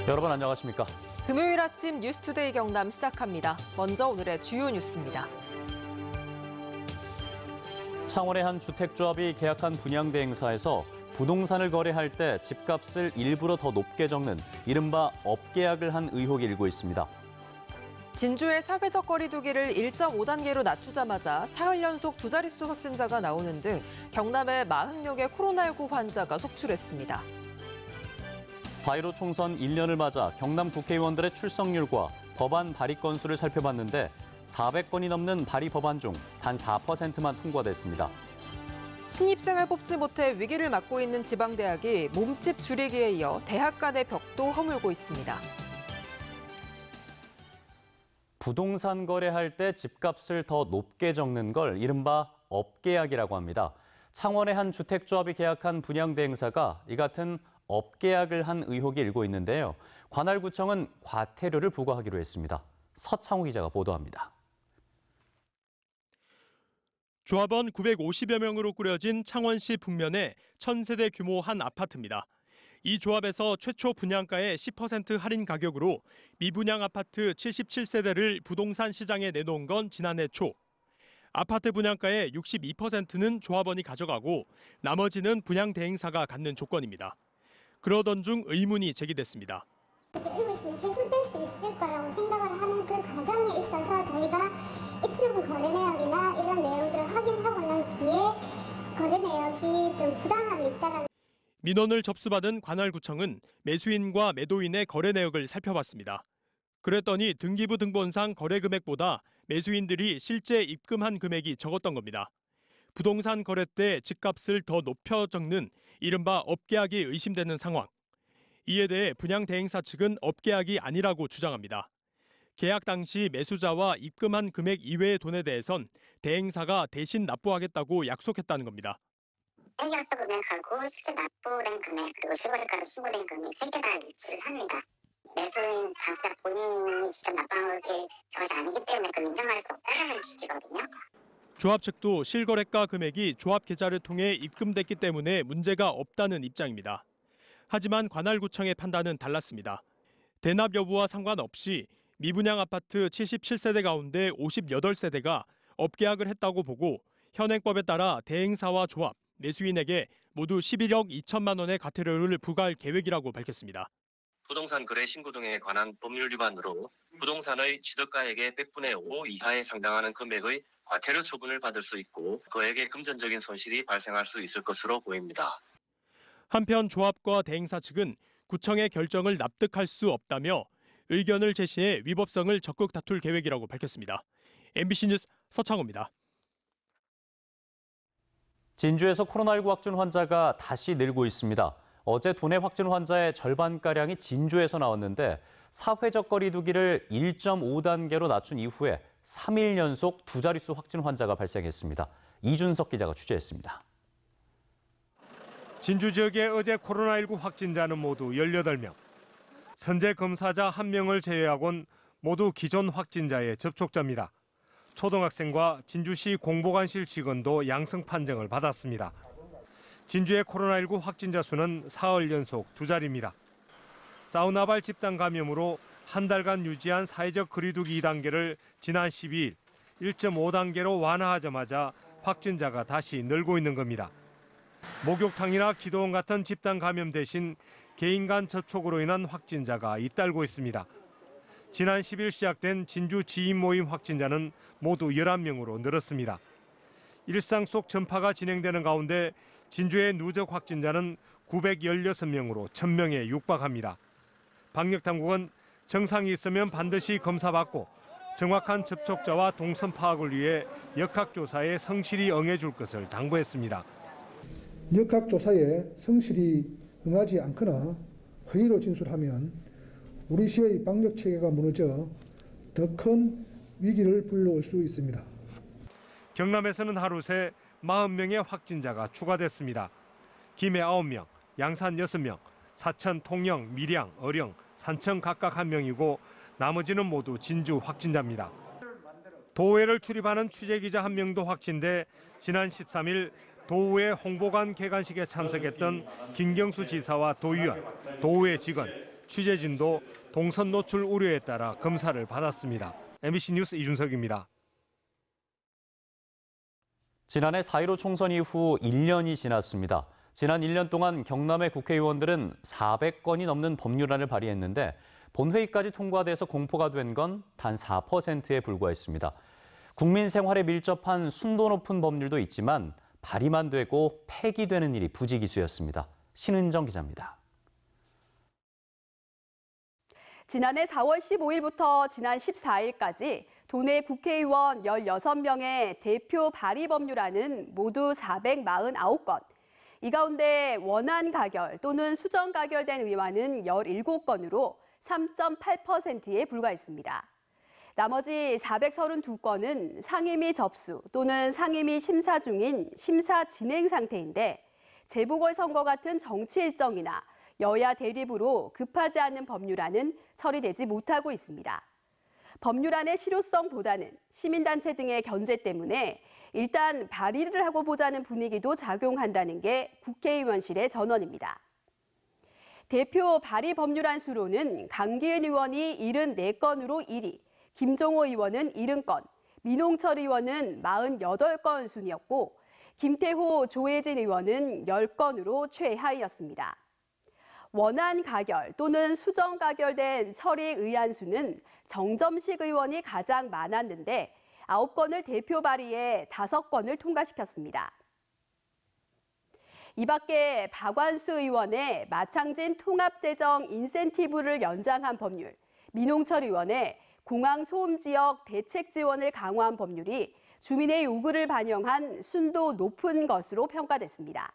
여러분 안녕하십니까? 금요일 아침 뉴스투데이 경남 시작합니다. 먼저 오늘의 주요 뉴스입니다. 창원의 한 주택조합이 계약한 분양대행사에서 부동산을 거래할 때 집값을 일부러 더 높게 적는 이른바 업계약을 한 의혹이 일고 있습니다. 진주의 사회적 거리 두기를 1.5단계로 낮추자마자 사흘 연속 두 자릿수 확진자가 나오는 등 경남에 40명의 코로나19 환자가 속출했습니다. 4.15 총선 1년을 맞아 경남 국회의원들의 출석률과 법안 발의 건수를 살펴봤는데 400건이 넘는 발의 법안 중 단 4%만 통과됐습니다. 신입생을 뽑지 못해 위기를 맞고 있는 지방대학이 몸집 줄이기에 이어 대학 간의 벽도 허물고 있습니다. 부동산 거래할 때 집값을 더 높게 적는 걸 이른바 업계약이라고 합니다. 창원의 한 주택조합이 계약한 분양대행사가 이 같은 업계약을 한 의혹이 일고 있는데요. 관할구청은 과태료를 부과하기로 했습니다. 서창우 기자가 보도합니다. 조합원 950여 명으로 꾸려진 창원시 북면의 1000세대 규모 한 아파트입니다. 이 조합에서 최초 분양가의 10% 할인 가격으로 미분양 아파트 77세대를 부동산 시장에 내놓은 건 지난해 초. 아파트 분양가의 62%는 조합원이 가져가고 나머지는 분양 대행사가 갖는 조건입니다. 그러던 중 의문이 제기됐습니다. 이것이 훼손될 수 있을 거라고 생각을 하는 그 과정에 있어서 저희가 입주분 거래 내역이나 이런 내용들을 확인하고 난 뒤에 거래 내역이 좀 부당함이 있다는. 민원을 접수받은 관할구청은 매수인과 매도인의 거래 내역을 살펴봤습니다. 그랬더니 등기부 등본상 거래 금액보다 매수인들이 실제 입금한 금액이 적었던 겁니다. 부동산 거래 때 집값을 더 높여 적는 이른바 업계약이 의심되는 상황. 이에 대해 분양 대행사 측은 업계약이 아니라고 주장합니다. 계약 당시 매수자와 입금한 금액 이외의 돈에 대해선 대행사가 대신 납부하겠다고 약속했다는 겁니다. 계약서 금액하고 실제 납부된 금액 그리고 실거래가로 신고된 금액 세 개 다 일치를 합니다. 매수인 당사자 본인이 직접 납부한 것이 저것이 아니기 때문에 그걸 인정할 수 없다는 취지거든요. 조합 측도 실거래가 금액이 조합 계좌를 통해 입금됐기 때문에 문제가 없다는 입장입니다. 하지만 관할구청의 판단은 달랐습니다. 대납 여부와 상관없이 미분양 아파트 77세대 가운데 58세대가 업계약을 했다고 보고 현행법에 따라 대행사와 조합, 매수인에게 모두 11억 2천만 원의 과태료를 부과할 계획이라고 밝혔습니다. 부동산 거래 신고 등에 관한 법률 위반으로 부동산의 취득가액의 100분의 5 이하에 상당하는 금액의 과태료 처분을 받을 수 있고 그에게 금전적인 손실이 발생할 수 있을 것으로 보입니다. 한편 조합과 대행사 측은 구청의 결정을 납득할 수 없다며 의견을 제시해 위법성을 적극 다툴 계획이라고 밝혔습니다. MBC 뉴스 서창호입니다. 진주에서 코로나19 확진 환자가 다시 늘고 있습니다. 어제 도내 확진 환자의 절반가량이 진주에서 나왔는데 사회적 거리 두기를 1.5단계로 낮춘 이후에 3일 연속 두 자릿수 확진 환자가 발생했습니다. 이준석 기자가 취재했습니다. 진주 지역의 어제 코로나19 확진자는 모두 18명. 선제 검사자 1명을 제외하곤 모두 기존 확진자의 접촉자입니다. 초등학생과 진주시 공보관실 직원도 양성 판정을 받았습니다. 진주의 코로나19 확진자 수는 사흘 연속 두 자리입니다. 사우나발 집단 감염으로 한 달간 유지한 사회적 거리두기 2단계를 지난 12일 1.5단계로 완화하자마자 확진자가 다시 늘고 있는 겁니다. 목욕탕이나 기도원 같은 집단 감염 대신 개인 간 접촉으로 인한 확진자가 잇따르고 있습니다. 지난 10일 시작된 진주 지인 모임 확진자는 모두 11명으로 늘었습니다. 일상 속 전파가 진행되는 가운데 진주의 누적 확진자는 916명으로 1000명에 육박합니다. 방역당국은 증상이 있으면 반드시 검사받고 정확한 접촉자와 동선 파악을 위해 역학조사에 성실히 응해줄 것을 당부했습니다. 역학조사에 성실히 응하지 않거나 허위로 진술하면 우리 시의 방역체계가 무너져 더 큰 위기를 불러올 수 있습니다. 경남에서는 하루 새 40명의 확진자가 추가됐습니다. 김해 9명, 양산 6명, 사천, 통영, 밀양, 어령, 산청 각각 1명이고 나머지는 모두 진주 확진자입니다. 도의회를 출입하는 취재기자 1명도 확진돼 지난 13일 도의회 홍보관 개관식에 참석했던 김경수 지사와 도의원, 도의회 직원, 취재진도 동선 노출 우려에 따라 검사를 받았습니다. MBC 뉴스 이준석입니다. 지난해 4.15 총선 이후 1년이 지났습니다. 지난 1년 동안 경남의 국회의원들은 400건이 넘는 법률안을 발의했는데 본회의까지 통과돼서 공포가 된 건 단 4%에 불과했습니다. 국민 생활에 밀접한 순도 높은 법률도 있지만 발의만 되고 폐기되는 일이 부지기수였습니다. 신은정 기자입니다. 지난해 4월 15일부터 지난 14일까지 도내 국회의원 16명의 대표 발의 법률안은 모두 449건. 이 가운데 원안 가결 또는 수정 가결된 의안은 17건으로 3.8%에 불과했습니다. 나머지 432건은 상임위 접수 또는 상임위 심사 중인 심사 진행 상태인데 재보궐선거 같은 정치 일정이나 여야 대립으로 급하지 않은 법률안은 처리되지 못하고 있습니다. 법률안의 실효성보다는 시민단체 등의 견제 때문에 일단 발의를 하고 보자는 분위기도 작용한다는 게 국회의원실의 전언입니다. 대표 발의 법률안 수로는 강기은 의원이 74건으로 1위, 김종호 의원은 70건, 민홍철 의원은 48건 순이었고 김태호, 조혜진 의원은 10건으로 최하위였습니다. 원안 가결 또는 수정 가결된 처리 의안 수는 정점식 의원이 가장 많았는데 9건을 대표 발의해 5건을 통과시켰습니다. 이 밖에 박완수 의원의 마창진 통합재정 인센티브를 연장한 법률, 민홍철 의원의 공항 소음 지역 대책 지원을 강화한 법률이 주민의 요구를 반영한 순도 높은 것으로 평가됐습니다.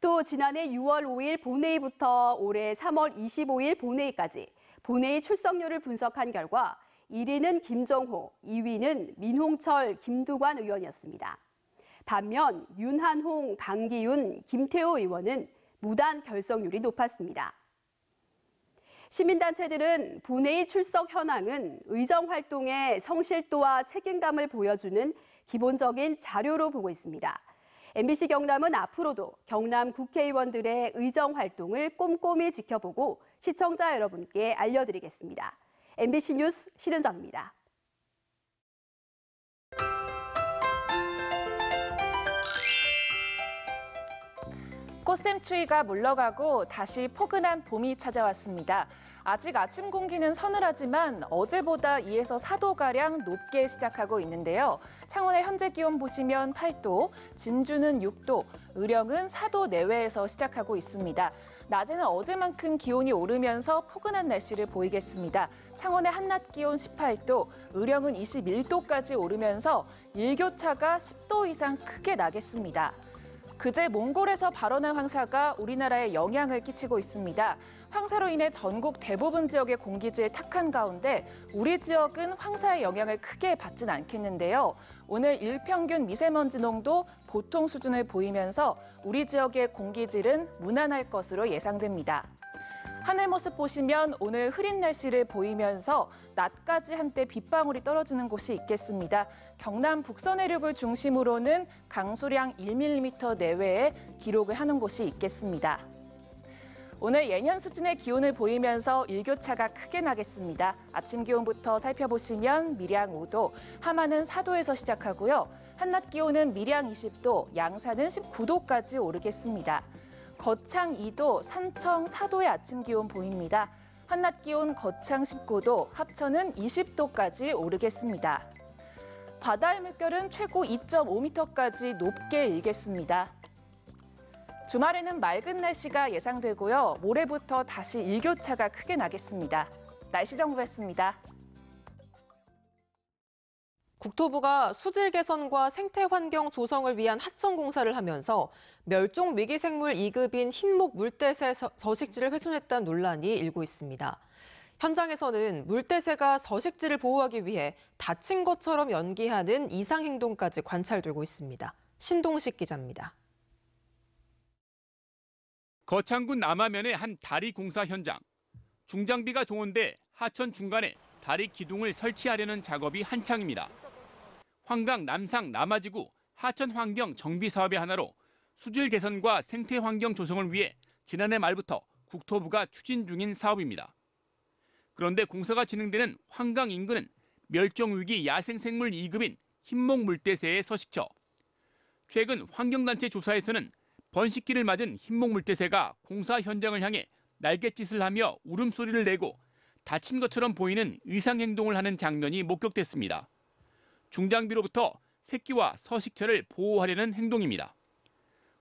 또 지난해 6월 5일 본회의부터 올해 3월 25일 본회의까지 본회의 출석률을 분석한 결과 1위는 김정호, 2위는 민홍철, 김두관 의원이었습니다. 반면 윤한홍, 강기윤, 김태호 의원은 무단 결석률이 높았습니다. 시민단체들은 본회의 출석 현황은 의정활동의 성실도와 책임감을 보여주는 기본적인 자료로 보고 있습니다. MBC 경남은 앞으로도 경남 국회의원들의 의정활동을 꼼꼼히 지켜보고 시청자 여러분께 알려드리겠습니다. MBC 뉴스 신은정입니다. 꽃샘추위가 물러가고 다시 포근한 봄이 찾아왔습니다. 아직 아침 공기는 서늘하지만 어제보다 2에서 4도가량 높게 시작하고 있는데요. 창원의 현재 기온 보시면 8도, 진주는 6도, 의령은 4도 내외에서 시작하고 있습니다. 낮에는 어제만큼 기온이 오르면서 포근한 날씨를 보이겠습니다. 창원의 한낮 기온 18도, 의령은 21도까지 오르면서 일교차가 10도 이상 크게 나겠습니다. 그제 몽골에서 발원한 황사가 우리나라에 영향을 끼치고 있습니다. 황사로 인해 전국 대부분 지역의 공기질이 탁한 가운데 우리 지역은 황사의 영향을 크게 받진 않겠는데요. 오늘 일평균 미세먼지 농도 보통 수준을 보이면서 우리 지역의 공기질은 무난할 것으로 예상됩니다. 하늘 모습 보시면 오늘 흐린 날씨를 보이면서 낮까지 한때 빗방울이 떨어지는 곳이 있겠습니다. 경남 북서 내륙을 중심으로는 강수량 1mm 내외에 기록을 하는 곳이 있겠습니다. 오늘 예년 수준의 기온을 보이면서 일교차가 크게 나겠습니다. 아침 기온부터 살펴보시면 밀양 5도, 함안은 4도에서 시작하고요. 한낮 기온은 밀양 20도, 양산은 19도까지 오르겠습니다. 거창 2도, 산청 4도의 아침 기온 보입니다. 한낮 기온 거창 19도, 합천은 20도까지 오르겠습니다. 바다의 물결은 최고 2.5m까지 높게 일겠습니다. 주말에는 맑은 날씨가 예상되고요. 모레부터 다시 일교차가 크게 나겠습니다. 날씨 정보였습니다. 국토부가 수질 개선과 생태 환경 조성을 위한 하청 공사를 하면서 멸종 위기생물 2급인 흰목 물대새 서식지를 훼손했다는 논란이 일고 있습니다. 현장에서는 물대새가 서식지를 보호하기 위해 다친 것처럼 연기하는 이상 행동까지 관찰되고 있습니다. 신동식 기자입니다. 거창군 남하면의 한 다리 공사 현장. 중장비가 동원돼 하천 중간에 다리 기둥을 설치하려는 작업이 한창입니다. 황강 남상 남하지구 하천 환경 정비 사업의 하나로 수질 개선과 생태 환경 조성을 위해 지난해 말부터 국토부가 추진 중인 사업입니다. 그런데 공사가 진행되는 환강 인근은 멸종위기 야생생물 2급인 흰목물대새의 서식처. 최근 환경단체 조사에서는 번식기를 맞은 흰목물대새가 공사 현장을 향해 날갯짓을 하며 울음소리를 내고 다친 것처럼 보이는 이상행동을 하는 장면이 목격됐습니다. 중장비로부터 새끼와 서식처를 보호하려는 행동입니다.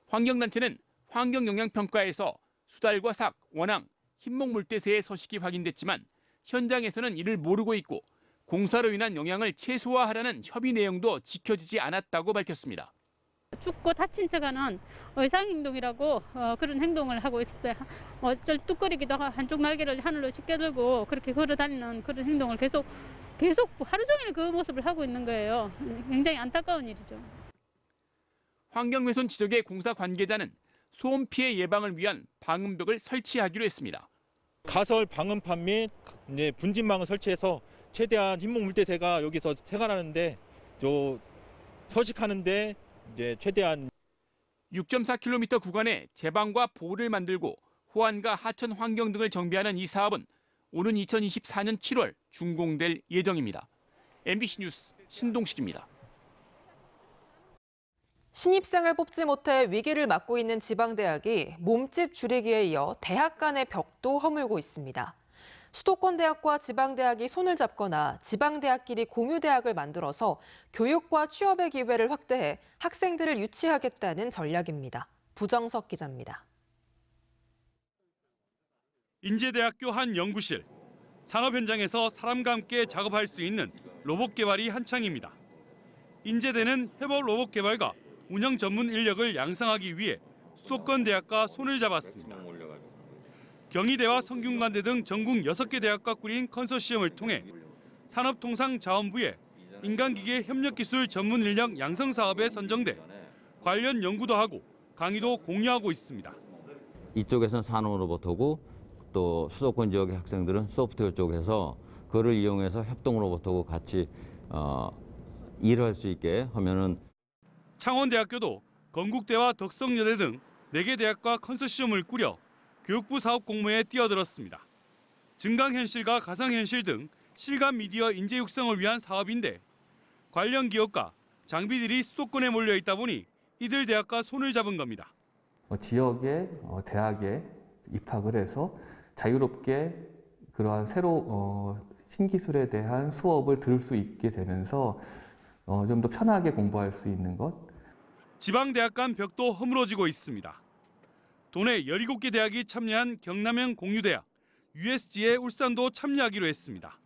환경단체는 환경영향평가에서 수달과 삭, 원앙, 흰목물대새의 서식이 확인됐지만 현장에서는 이를 모르고 있고 공사로 인한 영향을 최소화하라는 협의 내용도 지켜지지 않았다고 밝혔습니다. 죽고 다친 척하는 의상행동이라고 그런 행동을 하고 있었어요. 쩔뚝거리기도 하고 한쪽 날개를 하늘로 찢겨들고 그렇게 걸어다니는 그런 행동을 계속 하루 종일 그 모습을 하고 있는 거예요. 굉장히 안타까운 일이죠. 환경훼손 지적의 공사 관계자는 소음 피해 예방을 위한 방음벽을 설치하기로 했습니다. 가설 방음판 및 분진망을 설치해서 최대한 흰목물대새가 여기서 생활하는데 서식하는데 최대한 6.4km 구간에 제방과 보호를 만들고 호안과 하천 환경 등을 정비하는 이 사업은 오는 2024년 7월 준공될 예정입니다. MBC 뉴스 신동식입니다. 신입생을 뽑지 못해 위기를 맞고 있는 지방대학이 몸집 줄이기에 이어 대학 간의 벽도 허물고 있습니다. 수도권 대학과 지방대학이 손을 잡거나 지방대학끼리 공유대학을 만들어서 교육과 취업의 기회를 확대해 학생들을 유치하겠다는 전략입니다. 부정석 기자입니다. 인제대학교 한 연구실. 산업 현장에서 사람과 함께 작업할 수 있는 로봇 개발이 한창입니다. 인제대는 해법 로봇 개발과 운영 전문 인력을 양성하기 위해 수도권 대학과 손을 잡았습니다. 경희대와 성균관대 등 전국 6개 대학과 꾸린 컨소시엄을 통해 산업통상자원부에 인간기계 협력기술 전문 인력 양성 사업에 선정돼 관련 연구도 하고 강의도 공유하고 있습니다. 이쪽에서는 산업 로봇하고 또 수도권 지역의 학생들은 소프트웨어 쪽에서 그를 이용해서 협동 로봇하고 같이 일을 할 수 있게 하면은 창원대학교도 건국대와 덕성여대 등 4개 대학과 컨소시엄을 꾸려 교육부 사업 공모에 뛰어들었습니다. 증강현실과 가상현실 등 실감 미디어 인재 육성을 위한 사업인데 관련 기업과 장비들이 수도권에 몰려 있다 보니 이들 대학과 손을 잡은 겁니다. 지역의 대학에 입학을 해서 자유롭게 그러한 신기술에 대한 수업을 들을 수 있게 되면서 좀 더 편하게 공부할 수 있는 것. 지방대학 간 벽도 허물어지고 있습니다. 도내 17개 대학이 참여한 경남형 공유대학 USG에 울산도 참여하기로 했습니다.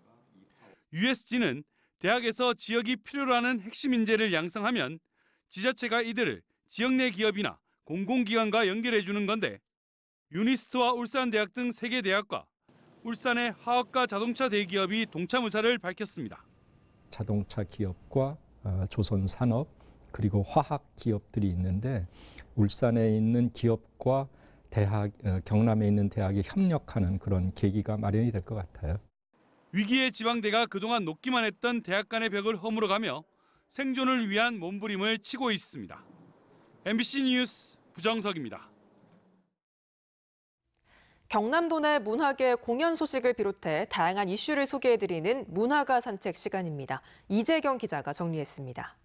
USG는 대학에서 지역이 필요로 하는 핵심 인재를 양성하면 지자체가 이들을 지역 내 기업이나 공공기관과 연결해 주는 건데 유니스트와 울산대학 등 3개 대학과 울산의 화학과 자동차 대기업이 동참 의사를 밝혔습니다. 자동차 기업과 조선산업 그리고 화학 기업들이 있는데 울산에 있는 기업과 대학, 경남에 있는 대학이 협력하는 그런 계기가 마련이 될 것 같아요. 위기의 지방대가 그동안 높기만 했던 대학 간의 벽을 허물어가며 생존을 위한 몸부림을 치고 있습니다. MBC 뉴스 부정석입니다. 경남도 내 문화계 공연 소식을 비롯해 다양한 이슈를 소개해드리는 문화가 산책 시간입니다. 이재경 기자가 정리했습니다.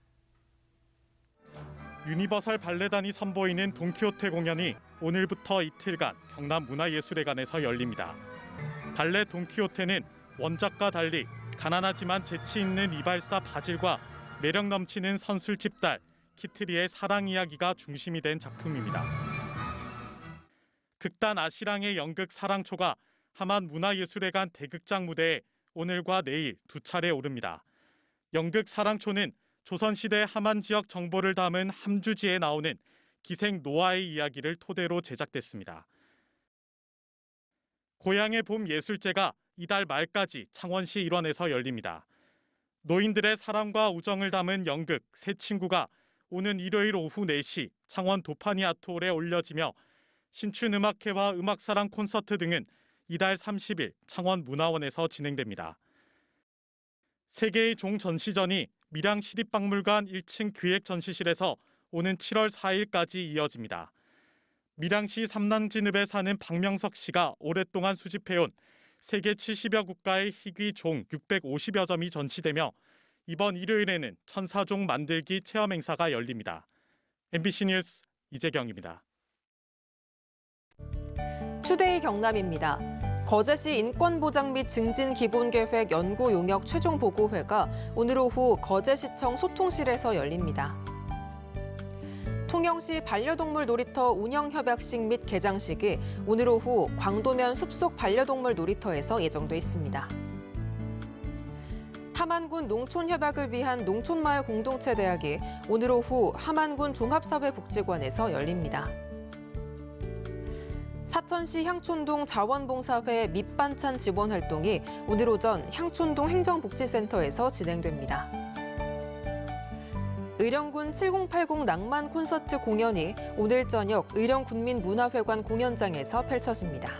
유니버설 발레단이 선보이는 돈키호테 공연이 오늘부터 이틀간 경남문화예술회관에서 열립니다. 발레 돈키호테는 원작과 달리 가난하지만 재치 있는 이발사 바질과 매력 넘치는 선술집 딸 키트리의 사랑 이야기가 중심이 된 작품입니다. 극단 아시랑의 연극 사랑초가 함안 문화예술회관 대극장 무대에 오늘과 내일 2차례 오릅니다. 연극 사랑초는 조선시대 함안 지역 정보를 담은 함주지에 나오는 기생 노아의 이야기를 토대로 제작됐습니다. 고향의 봄 예술제가 이달 말까지 창원시 일원에서 열립니다. 노인들의 사랑과 우정을 담은 연극 새 친구가 오는 일요일 오후 4시 창원 도파니 아트홀에 올려지며 신춘음악회와 음악사랑 콘서트 등은 이달 30일 창원문화원에서 진행됩니다. 세계의 종 전시전이 밀양시립박물관 1층 기획전시실에서 오는 7월 4일까지 이어집니다. 밀양시 삼남진읍에 사는 박명석 씨가 오랫동안 수집해온 세계 70여 국가의 희귀 종 650여 점이 전시되며 이번 일요일에는 천사종 만들기 체험 행사가 열립니다. MBC 뉴스 이재경입니다. 투데이 경남입니다. 거제시 인권보장 및 증진기본계획 연구용역 최종보고회가 오늘 오후 거제시청 소통실에서 열립니다. 통영시 반려동물 놀이터 운영협약식 및 개장식이 오늘 오후 광도면 숲속 반려동물 놀이터에서 예정돼 있습니다. 함안군 농촌협약을 위한 농촌마을 공동체 대학이 오늘 오후 함안군 종합사회복지관에서 열립니다. 사천시 향촌동 자원봉사회 밑반찬 지원 활동이 오늘 오전 향촌동 행정복지센터에서 진행됩니다. 의령군 7080 낭만 콘서트 공연이 오늘 저녁 의령군민문화회관 공연장에서 펼쳐집니다.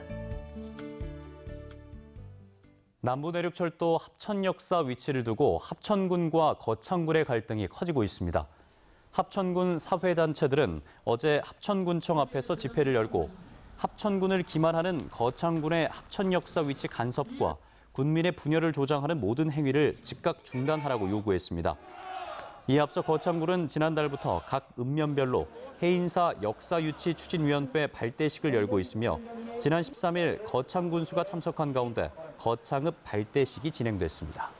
남부내륙철도 합천역사 위치를 두고 합천군과 거창군의 갈등이 커지고 있습니다. 합천군 사회단체들은 어제 합천군청 앞에서 집회를 열고 합천군을 기만하는 거창군의 합천역사 위치 간섭과 군민의 분열을 조장하는 모든 행위를 즉각 중단하라고 요구했습니다. 이에 앞서 거창군은 지난달부터 각 읍면별로 해인사 역사유치 추진위원회 발대식을 열고 있으며 지난 13일 거창군수가 참석한 가운데 거창읍 발대식이 진행됐습니다.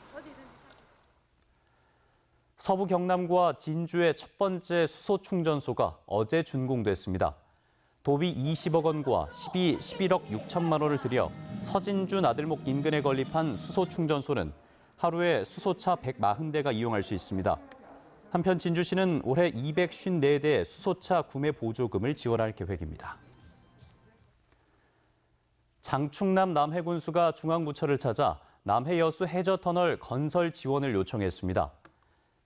서부 경남과 진주의 첫 번째 수소 충전소가 어제 준공됐습니다. 도비 20억 원과 11억 6천만 원을 들여 서진주 나들목 인근에 건립한 수소 충전소는 하루에 수소차 140대가 이용할 수 있습니다. 한편 진주시는 올해 254대 수소차 구매 보조금을 지원할 계획입니다. 장충남 남해군수가 중앙부처를 찾아 남해여수 해저터널 건설 지원을 요청했습니다.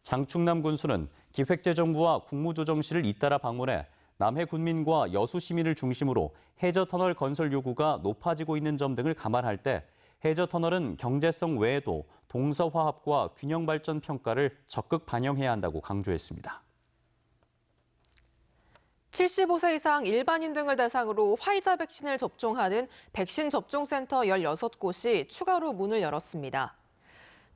장충남 군수는 기획재정부와 국무조정실을 잇따라 방문해 남해 군민과 여수 시민을 중심으로 해저터널 건설 요구가 높아지고 있는 점 등을 감안할 때 해저터널은 경제성 외에도 동서화합과 균형발전 평가를 적극 반영해야 한다고 강조했습니다. 75세 이상 일반인 등을 대상으로 화이자 백신을 접종하는 백신 접종센터 16곳이 추가로 문을 열었습니다.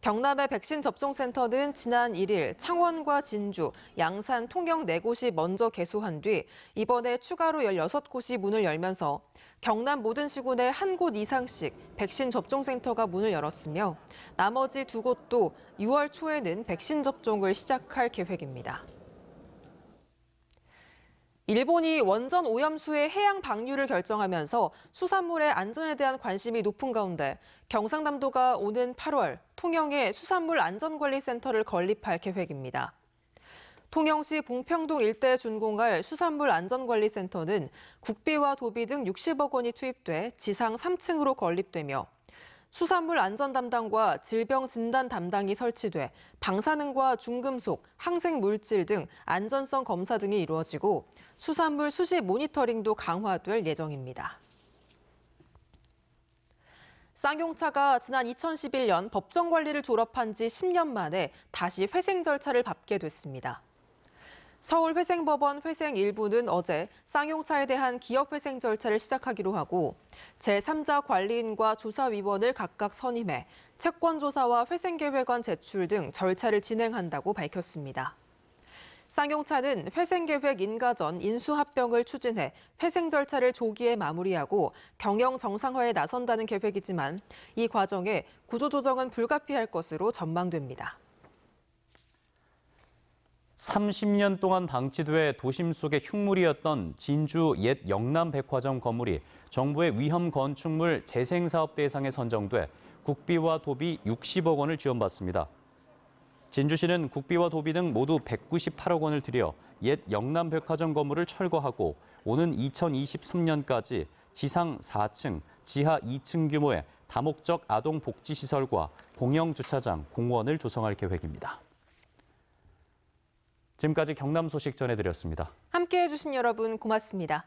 경남의 백신 접종센터는 지난 1일 창원과 진주, 양산, 통영 4곳이 먼저 개소한 뒤 이번에 추가로 16곳이 문을 열면서 경남 모든 시군에 1곳 이상씩 백신 접종센터가 문을 열었으며 나머지 2곳도 6월 초에는 백신 접종을 시작할 계획입니다. 일본이 원전 오염수의 해양 방류를 결정하면서 수산물의 안전에 대한 관심이 높은 가운데 경상남도가 오는 8월 통영에 수산물 안전관리센터를 건립할 계획입니다. 통영시 봉평동 일대에 준공할 수산물 안전관리센터는 국비와 도비 등 60억 원이 투입돼 지상 3층으로 건립되며 수산물 안전 담당과 질병 진단 담당이 설치돼 방사능과 중금속, 항생 물질 등 안전성 검사 등이 이루어지고 수산물 수시 모니터링도 강화될 예정입니다. 쌍용차가 지난 2011년 법정 관리를 졸업한 지 10년 만에 다시 회생 절차를 밟게 됐습니다. 서울회생법원 회생 1부는 어제 쌍용차에 대한 기업회생 절차를 시작하기로 하고 제3자 관리인과 조사위원을 각각 선임해 채권조사와 회생계획안 제출 등 절차를 진행한다고 밝혔습니다. 쌍용차는 회생계획 인가 전 인수합병을 추진해 회생 절차를 조기에 마무리하고 경영 정상화에 나선다는 계획이지만 이 과정에 구조조정은 불가피할 것으로 전망됩니다. 30년 동안 방치돼 도심 속의 흉물이었던 진주 옛 영남백화점 건물이 정부의 위험 건축물 재생사업 대상에 선정돼 국비와 도비 60억 원을 지원받습니다. 진주시는 국비와 도비 등 모두 198억 원을 들여 옛 영남백화점 건물을 철거하고 오는 2023년까지 지상 4층, 지하 2층 규모의 다목적 아동복지시설과 공영주차장, 공원을 조성할 계획입니다. 지금까지 경남 소식 전해드렸습니다. 함께해 주신 여러분 고맙습니다.